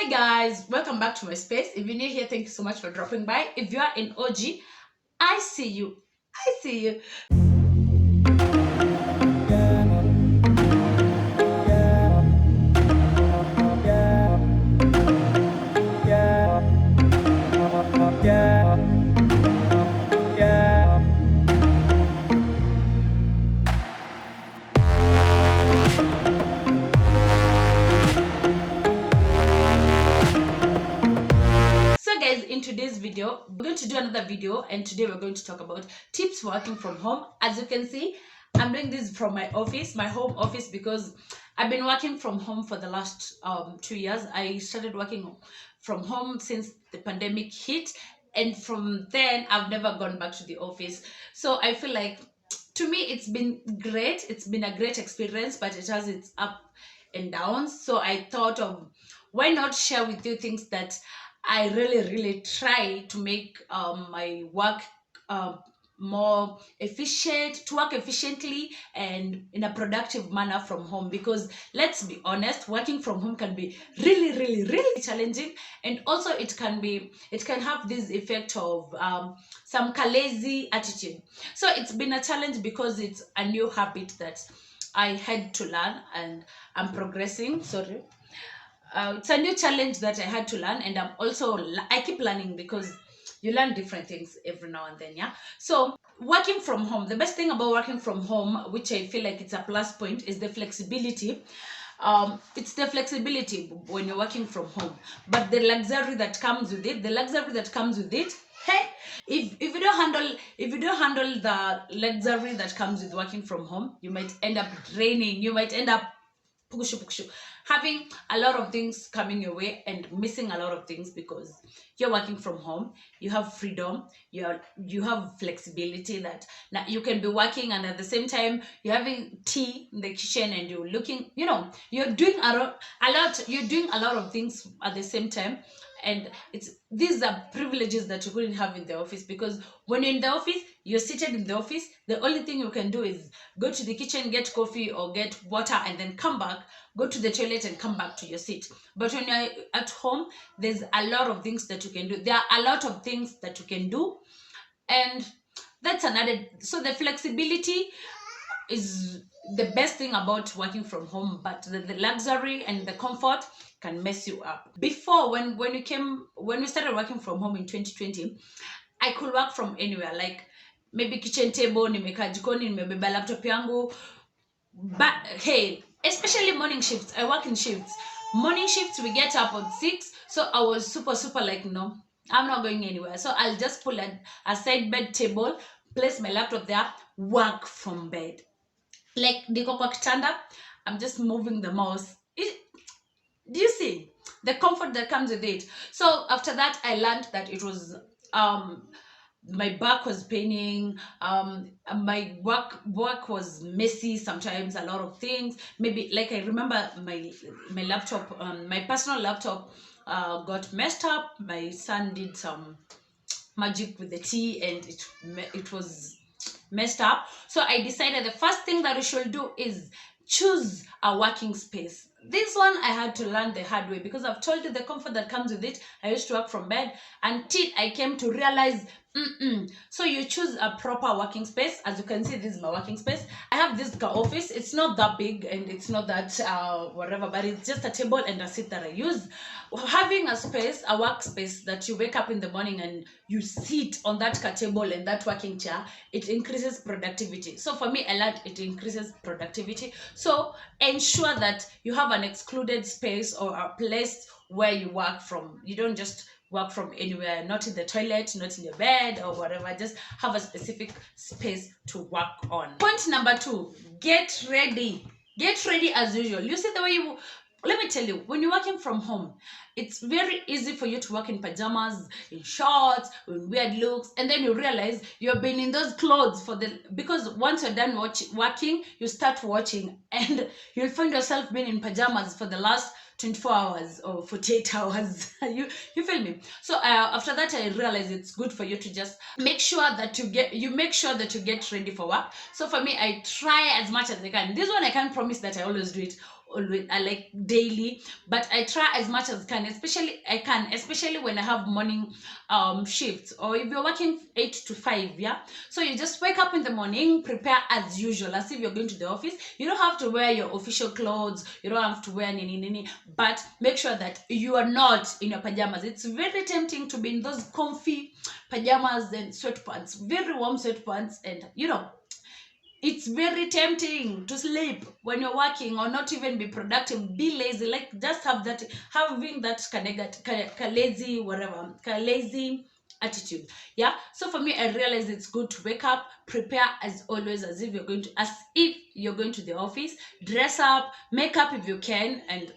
Hi guys, welcome back to my space. If you're new here, thank you so much for dropping by. If you are an OG, I see you. I see you. So guys, in today's video, we're going to do another video, and today we're going to talk about tips for working from home. As you can see, I'm doing this from my office, my home office, because I've been working from home for the last 2 years. I started working from home since the pandemic hit, and from then I've never gone back to the office. So I feel like, to me, it's been great. It's been a great experience, but it has its up and downs. So I thought of, why not share with you things that I really try to make my work uh, more efficient, to work efficiently and in a productive manner from home. Because let's be honest, working from home can be really challenging, and also it can have this effect of some lazy attitude. So it's been a challenge because it's a new habit that I had to learn, and I'm progressing. Sorry, it's a new challenge that I had to learn, and I keep learning, because you learn different things every now and then. Yeah. So working from home, the best thing about working from home, which I feel like it's a plus point, is the flexibility. It's the flexibility when you're working from home, but the luxury that comes with it, hey, if you don't handle, the luxury that comes with working from home, you might end up draining, you might end up pukushu, having a lot of things coming your way and missing a lot of things, because you're working from home. You have freedom, you have flexibility, that now you can be working, and at the same time you're having tea in the kitchen, and you're looking, you're doing a lot, you're doing a lot of things at the same time. And it's these are privileges that you couldn't have in the office, because when you're in the office, you're seated in the office. The only thing you can do is go to the kitchen, get coffee or get water, and then come back, go to the toilet, and come back to your seat. But when you're at home, there's a lot of things that you can do. There are a lot of things that you can do, and that's another. So the flexibility is the best thing about working from home, but the luxury and the comfort can mess you up. Before, when we started working from home in 2020, I could work from anywhere, like maybe kitchen table, nimekaa jikoni, nimebeba laptop yangu. But hey, especially morning shifts, I work in shifts. Morning shifts, we get up at 6, so I was super like, no, I'm not going anywhere. So I'll just pull a side bed table, place my laptop there, work from bed. Like niko kwa kitanda, I'm just moving the mouse. Do you see the comfort that comes with it? So after that, I learned that it was my back was paining, my work was messy sometimes, a lot of things. Maybe, like, I remember my laptop, my personal laptop got messed up. My son did some magic with the tea, and it was messed up. So I decided the first thing that we should do is choose a working space. This one I had to learn the hard way, because I've told you the comfort that comes with it. I used to work from bed until I came to realize, so you choose a proper working space. As you can see, this is my working space. I have this office. It's not that big, and it's not that whatever, but it's just a table and a seat that I use. Having a space, a workspace, that you wake up in the morning and you sit on that table and that working chair, it increases productivity. So for me, I learned it increases productivity. So ensure that you have an excluded space, or a place where you work from. You don't just work from anywhere, not in the toilet, not in your bed or whatever. Just have a specific space to work on. Point number 2, get ready. Get ready as usual. You see the way you, let me tell you, when you're working from home, it's very easy for you to work in pajamas, in shorts, in weird looks, and then you realize you've been in those clothes because once you're done working, you start watching, and you'll find yourself being in pajamas for the last 24 hours or 48 hours. you feel me? So after that, I realized it's good for you to just make sure that you get ready for work. So for me, I try as much as I can. This one, I can't promise that I always do it always, I like daily, but I try as much as especially when I have morning shifts, or if you're working 8 to 5. Yeah, so you just wake up in the morning, prepare as usual, as if you're going to the office. You don't have to wear your official clothes, you don't have to wear nini, but make sure that you are not in your pajamas. It's very tempting to be in those comfy pajamas and sweatpants, very warm sweatpants, and it's very tempting to sleep when you're working, or not even be productive, be lazy, like just having that lazy, whatever, lazy attitude. Yeah, so for me, I realize it's good to wake up, prepare as always, as if you're going to the office, dress up, make up if you can, and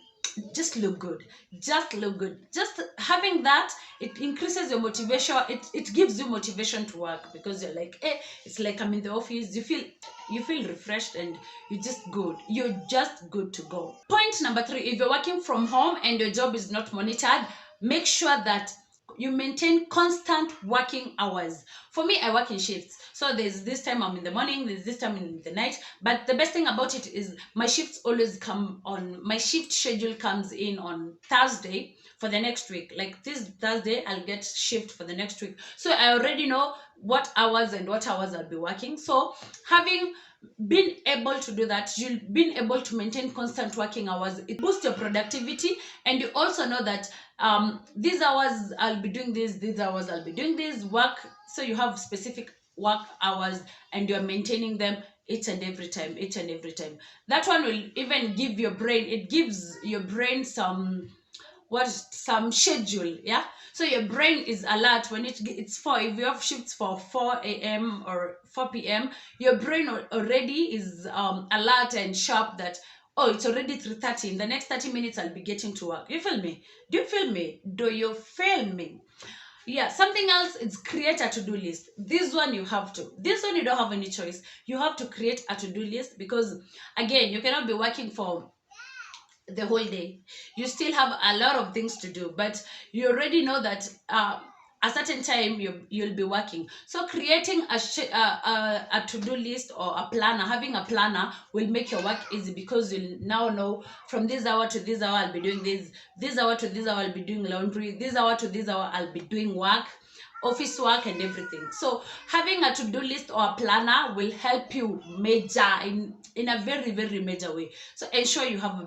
just look good. Just having that, it increases your motivation. It gives you motivation to work, because you're like, it's like I'm in the office. You feel refreshed, and you're just good to go. Point number 3: if you're working from home and your job is not monitored, make sure that you maintain constant working hours. For me, I work in shifts, so there's this time I'm in the morning, there's this time in the night. But the best thing about it is my shift schedule comes in on Thursday for the next week. Like this Thursday, I'll get shift for the next week, so I already know what hours I'll be working. So having been able to do that, you'll been able to maintain constant working hours. It boosts your productivity, and you also know that these hours I'll be doing this, these hours I'll be doing this work. So you have specific work hours, and you're maintaining them each and every time. That one will even give your brain, it gives your brain some schedule. Yeah, so your brain is alert when it's 4. If you have shifts for 4 a.m. or 4 p.m., your brain already is alert and sharp, that oh, it's already 3:30. In the next 30 minutes I'll be getting to work. You feel me? Do you feel me? Do you feel me? Yeah, something else is create a to-do list. This one you don't have any choice. You have to create a to-do list, because again, you cannot be working for the whole day. You still have a lot of things to do, but you already know that a certain time you'll be working. So creating a to-do list or a planner, having a planner, will make your work easy, because you'll now know from this hour to this hour I'll be doing this hour to this hour I'll be doing laundry, this hour to this hour I'll be doing work, office work, and everything. So having a to-do list or a planner will help you measure in a very, very major way. So ensure you have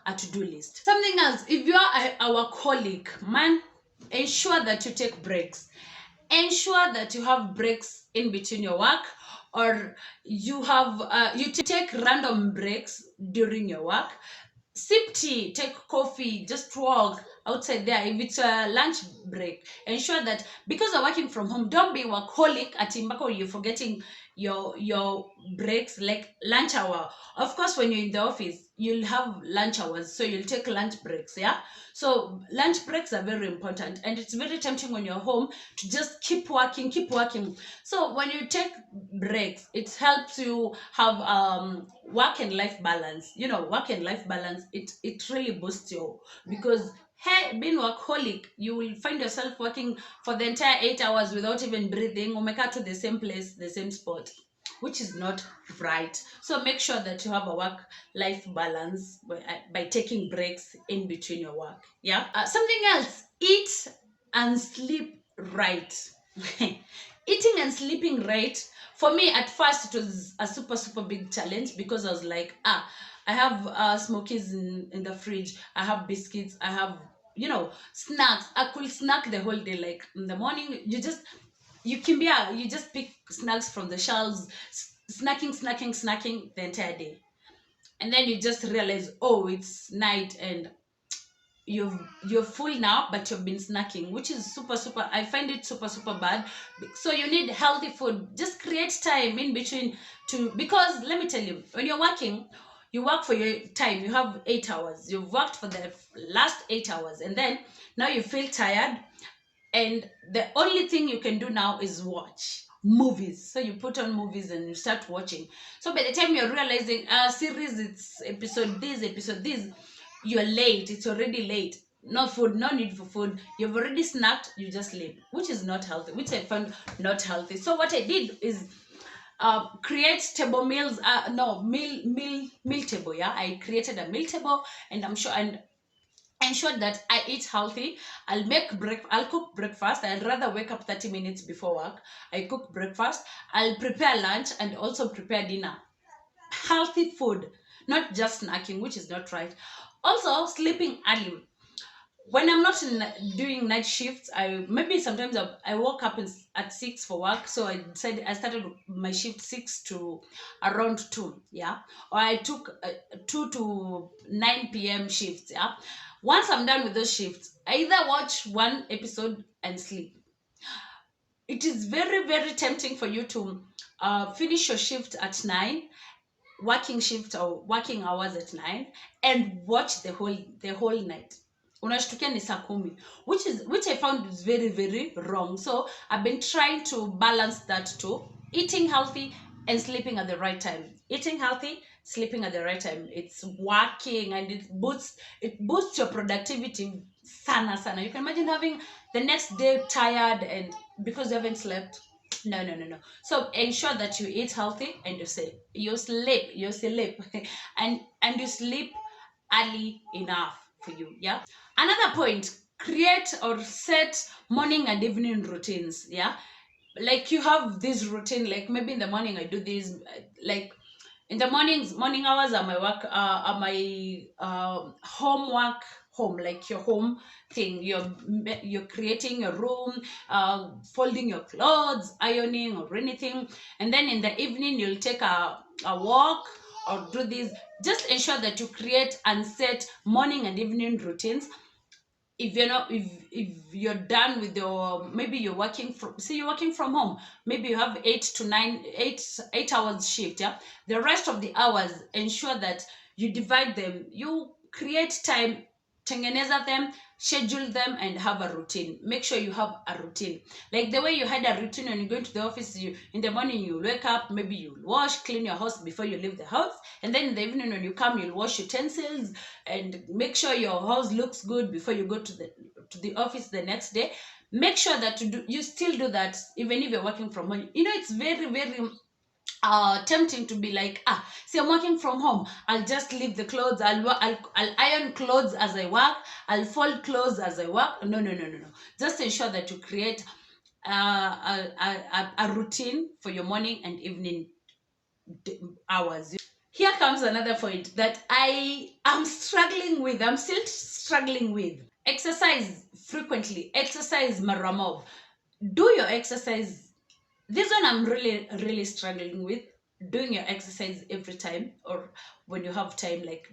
a to-do list. Something else, if you are a workaholic man, ensure that you take breaks. Ensure that you have breaks in between your work, or you take random breaks during your work. Sip tea, take coffee, just walk outside there. If it's a lunch break, ensure that, because you're working from home, don't be workaholic at Timbako, you're forgetting your breaks, like lunch hour. Of course, when you're in the office, you'll have lunch hours, so you'll take lunch breaks. Yeah, so lunch breaks are very important, and it's very tempting when you're home to just keep working. So when you take breaks, it helps you have work and life balance. Work and life balance, it really boosts you, because hey, being workaholic, you will find yourself working for the entire 8 hours without even breathing. Umeka to the same place, the same spot, which is not right. So make sure that you have a work life balance by taking breaks in between your work. Yeah. Something else, eat and sleep right. Eating and sleeping right, for me at first it was a super big challenge, because I was like, I have smokies in the fridge, I have biscuits, I have snacks. I could snack the whole day. Like in the morning, you just pick snacks from the shelves, snacking the entire day, and then you just realize, oh, it's night, and you're full now, but you've been snacking, which is super, I find it super bad. So you need healthy food. Just create time in between, because let me tell you, when you're working, you work for your time. You have 8 hours, you've worked for the last 8 hours, and then now you feel tired, and the only thing you can do now is watch movies. So you put on movies and you start watching. So by the time you're realizing series, it's episode this, you're late. It's already late. No food, no need for food. You've already snacked, you just sleep, which is not healthy, which I found not healthy. So what I did is, create table meals. No, meal table. Yeah, I created a meal table, and I'm sure and ensure that I eat healthy. I'll cook breakfast. I'd rather wake up 30 minutes before work. I cook breakfast. I'll prepare lunch and also prepare dinner. Healthy food, not just snacking, which is not right. Also, sleeping early. When I'm not doing night shifts, I maybe sometimes I woke up at 6 for work, so I said I started my shift 6 to around 2, yeah, or I took 2 to 9 p.m. shifts, yeah. Once I'm done with those shifts, I either watch one episode and sleep. It is very, very tempting for you to finish your shift at 9, working shift or working hours at 9, and watch the whole night. Unashtukia ni saa 10, which I found is very, very wrong. So I've been trying to balance that too, eating healthy and sleeping at the right time. Eating healthy, sleeping at the right time. It's working, and it boosts your productivity sana sana. You can imagine having the next day tired and because you haven't slept. No, no, no, no. So ensure that you eat healthy and you sleep, and you sleep early enough for you. Yeah. Another point: create or set morning and evening routines. Yeah, like you have this routine. Like maybe in the morning I do this. Like in the morning hours are my work, are my homework, home, like your home thing. You're creating your room, folding your clothes, ironing or anything. And then in the evening you'll take a walk or do this. Just ensure that you create and set morning and evening routines. If you're done with your, maybe you're working from, see, you're working from home, maybe you have 8 hours shift, yeah. The rest of the hours, ensure that you divide them, you create time, tengeneza them, schedule them, and have a routine. Make sure you have a routine, like the way you had a routine when you go to the office. You, in the morning you wake up, maybe you wash, clean your house before you leave the house, and then in the evening when you come, you'll wash utensils and make sure your house looks good before you go to the office the next day. Make sure that you still do that even if you're working from home. It's very, very tempting to be like, see, I'm working from home, I'll just leave the clothes, I'll iron clothes as I work, I'll fold clothes as I work. No, no, no, no, no. Just ensure that you create a routine for your morning and evening hours. Here comes another point that I am struggling with. I'm still struggling with. Exercise frequently. Exercise maramov. Do your exercise. This one I'm really, really struggling with. Doing your exercise every time, or when you have time, like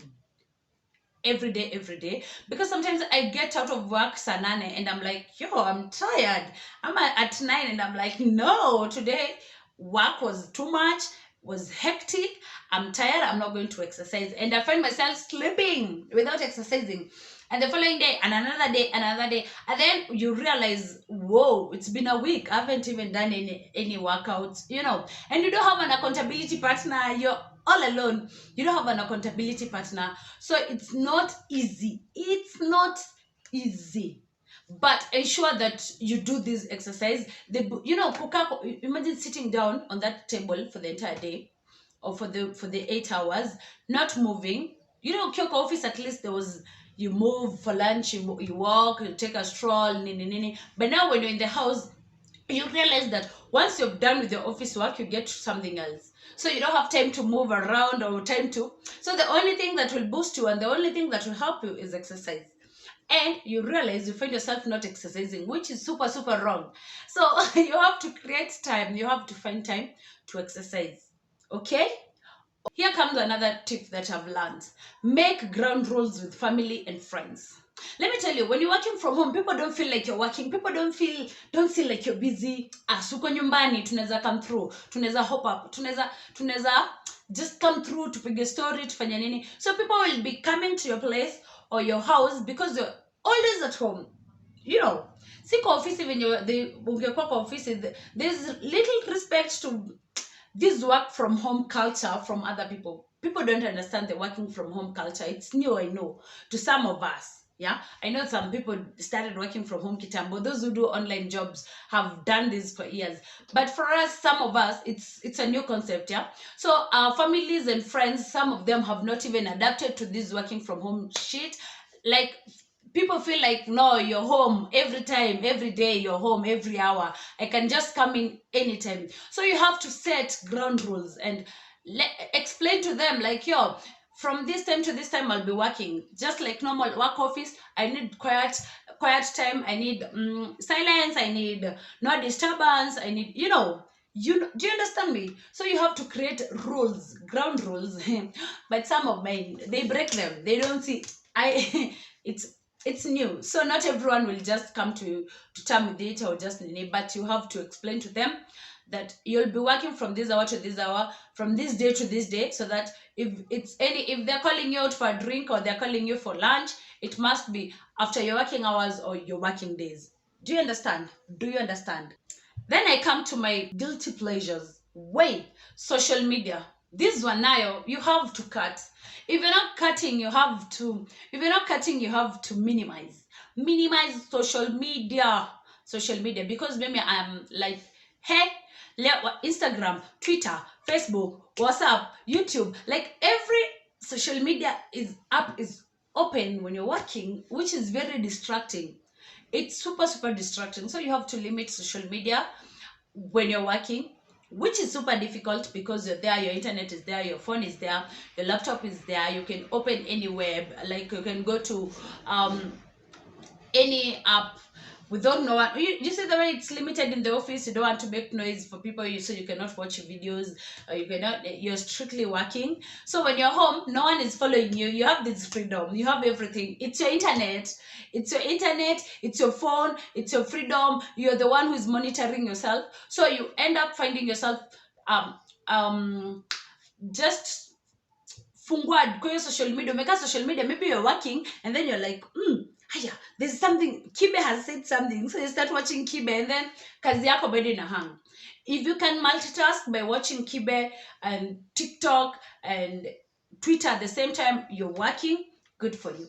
every day. Because sometimes I get out of work sanane and I'm like, yo, I'm tired. I'm at 9 and I'm like, no, today work was too much, was hectic, I'm tired, I'm not going to exercise, and I find myself sleeping without exercising. And the following day, and another day, and then you realize, whoa, it's been a week, I haven't even done any workouts, and you don't have an accountability partner. You're all alone. You don't have an accountability partner. So it's not easy. It's not easy. But ensure that you do this exercise. Imagine sitting down on that table for the entire day, or for the 8 hours, not moving. Kyoko office, at least there was, you move for lunch, you walk, you take a stroll, nini nini. But now when you're in the house, you realize that once you're done with your office work, you get to something else. So you don't have time to move around or time to. So the only thing that will boost you and the only thing that will help you is exercise. And you realize you find yourself not exercising, which is super, super wrong. So you have to create time. You have to find time to exercise. Okay? Here comes another tip that I've learned. Make ground rules with family and friends. Let me tell you, when you're working from home, people don't feel like you're working. People don't feel like you're busy. Suko nyumbani, tunaweza come through. Tunaweza hop up. Tunaweza just come through, tupige story, tufanye nini. So people will be coming to your place or your house because you're always at home. Siko office when ungekuwa kwa office, there's little respect to this work from home culture from other people. People don't understand the working from home culture. It's new, I know, to some of us. Yeah, I know some people started working from home kitambo. Those who do online jobs have done this for years, but for us, some of us, it's a new concept. Yeah, so our families and friends, some of them have not even adapted to this working from home shit. Like, people feel like, no, you're home every time, every day, you're home every hour, I can just come in anytime. So you have to set ground rules and explain to them, like, yo, from this time to this time I'll be working just like normal work office. I need quiet time, I need silence, I need no disturbance, I need, do you understand me? So you have to create rules, ground rules. But some of mine, they break them, they don't see. I it's it's new, so not everyone will just come to term with it or just name, but you have to explain to them that you'll be working from this hour to this hour, from this day to this day, so that if they're calling you out for a drink or they're calling you for lunch, it must be after your working hours or your working days. Do you understand? Do you understand? Then I come to my guilty pleasures. Wait, social media. This one now you have to cut. If you're not cutting, you have to. If you're not cutting, you have to minimize. Minimize social media. Social media, because maybe I'm like, hey, Instagram, Twitter, Facebook, WhatsApp, YouTube. Like, every social media is open when you're working, which is very distracting. It's super super distracting, so you have to limit social media when you're working, which is super difficult because you're there, your internet is there, your phone is there, your laptop is there, you can open any web, like you can go to any app without no one. You see the way it's limited in the office, you don't want to make noise for people, so you cannot watch videos, or you're strictly working. So when you're home, no one is following you, you have this freedom, you have everything. It's your internet, it's your phone, it's your freedom, you're the one who's monitoring yourself. So you end up finding yourself um just fungua kwa social media, umekaa social media, maybe you're working and then you're like, haya, there's something, Kibe has said something, so you start watching Kibe, and then kazi yako bado ina hang. If you can multitask by watching Kibe and TikTok and Twitter at the same time you're working, good for you,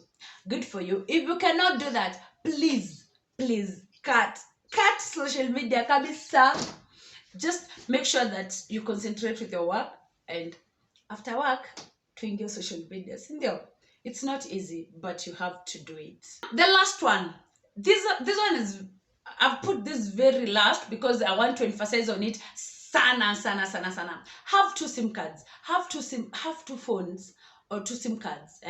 good for you. If you cannot do that, please cut social media kabisa. Just make sure that you concentrate with your work, and after work tuingie social media, sindio? It's not easy, but you have to do it. The last one, this one is, I've put this very last because I want to emphasize on it. Sana. Have two SIM cards, have two phones or two SIM cards.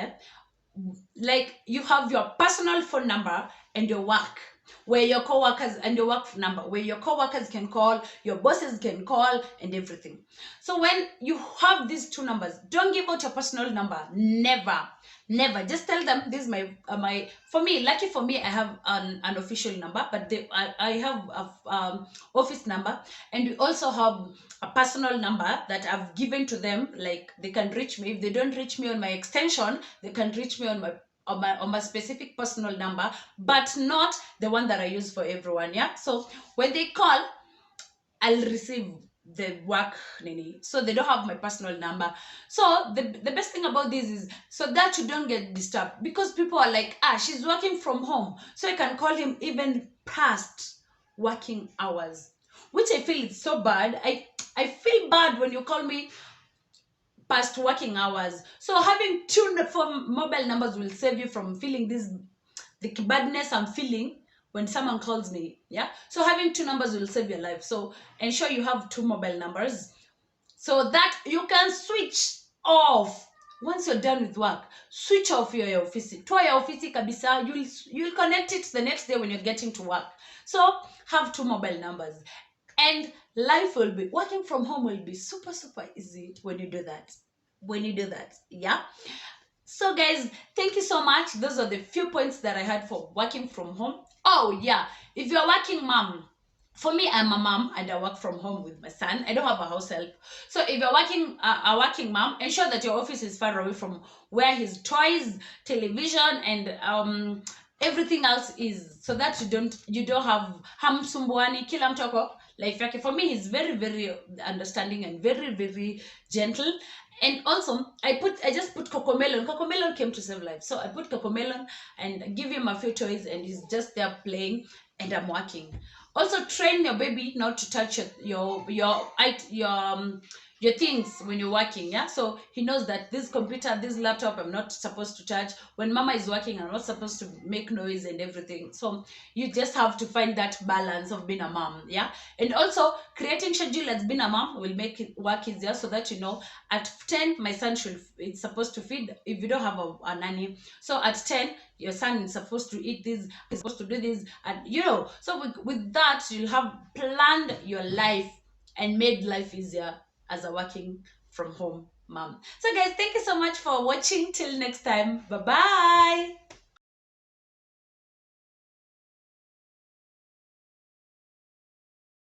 Like, you have your personal phone number and your work, where your co-workers, and your work number, where your co-workers can call, your bosses can call, and everything. So when you have these two numbers, don't give out your personal number. Never. Just tell them, this is my for me, lucky for me, I have an official number, but I have a office number, and we also have a personal number that I've given to them. Like, they can reach me. If they don't reach me on my extension, they can reach me on my specific personal number, but not the one that I use for everyone. Yeah, so when they call, I'll receive the work nini, so they don't have my personal number. So the best thing about this is, so that you don't get disturbed, because people are like, she's working from home, so I can call him even past working hours, which I feel is so bad. I feel bad when you call me past working hours. So having two mobile numbers will save you from feeling the badness I'm feeling when someone calls me. Yeah, so having two numbers will save your life. So ensure you have two mobile numbers, so that you can switch off once you're done with work. Switch off your office, toa your office kabisa. You'll connect it the next day when you're getting to work. So have two mobile numbers, and life will be, working from home will be super super easy when you do that. Yeah, so guys, thank you so much. Those are the few points that I had for working from home. Oh yeah, if you're working mom, for me, I'm a mom and I work from home with my son. I don't have a house help. So if you're working a working mom, ensure that your office is far away from where his toys, television, and everything else is, so that you don't have hamsumbuani, kila mtu ako life yake. For me, he's very very understanding and very very gentle. And also I just put cocomelon. Cocomelon came to save life, so I put cocomelon and give him a few toys, and he's just there playing, and I'm working. Also train your baby not to touch your things when you're working. Yeah, so he knows that this computer, this laptop, I'm not supposed to touch. When mama is working, I'm not supposed to make noise and everything. So you just have to find that balance of being a mom. Yeah, and also creating schedule as being a mom will make it work easier, so that at 10 my son should it's supposed to feed if you don't have a nanny. So at 10 your son is supposed to eat this, is supposed to do this, and so with that you'll have planned your life and made life easier as a working from home mom. So guys, thank you so much for watching. Till next time, bye bye.